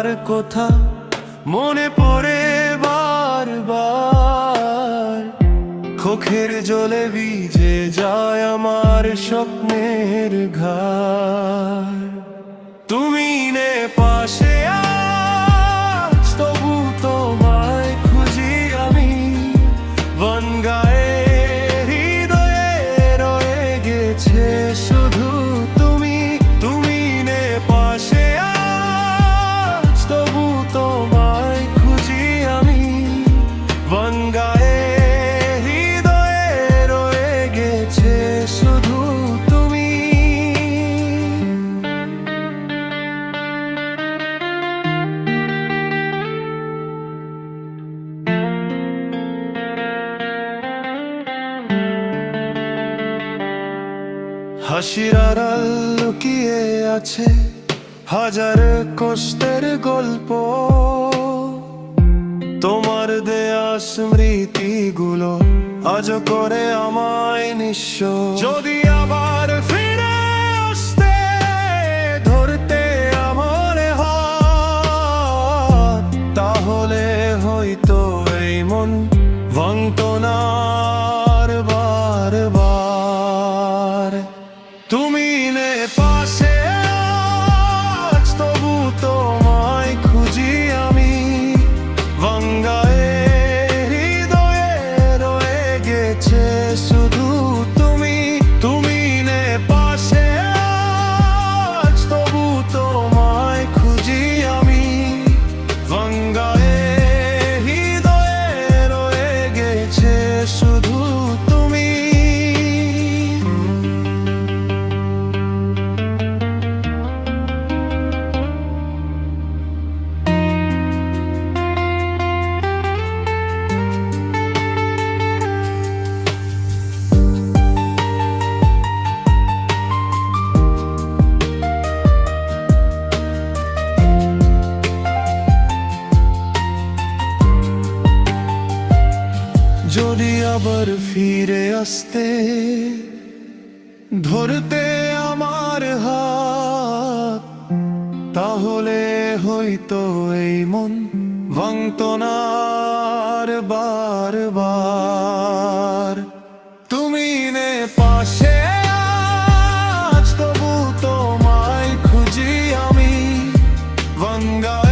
তোমার কথা মনে পড়ে বারবার। চোখের জলে ভিজে যায় আমার স্বপ্নের ঘর। তুমি নে পাশে আজ, তবু তোমায় খুঁজি আমি। বনগাঁয়ে হৃদয়ে রয়ে গেছে শুধু তুমি। তুমি নে পাশে আজ, তবু তোমায় খুঁজি আমি। বনগাঁয়ে হৃদয়ে রয়ে গেছে শুধু তুমি। হাসির আড়াল লুকিয়ে আছে হাজার কষ্টের গল্প। তোমার দেয়া স্মৃতিগুলো আজও করে আমায় নিঃস্ব। যদি আবার ফিরে আসতে ধরতে আমার হাত, তাহলে হয়তো এই মন ভাঙতো না আর বারবার। তুমি নে পাশে আজ, তবু তোমায় খুঁজি আমি। বনগাঁয়ে হৃদয়ে রয়ে গেছে শুধু তুমি। তুমি নে পাশে আজ, তবু তোমায় খুঁজি আমি। বনগাঁয়ে হৃদয়ে রয়ে গেছে শুধু তুমি। যদি আবার ফিরে আসতে ধরতে আমার হাত, তাহলে হয়তো এই মন ভাঙতো না আর বারবার। তুমি নে পাশে আজ, তবু তোমায় খুঁজি আমি। বনগাঁ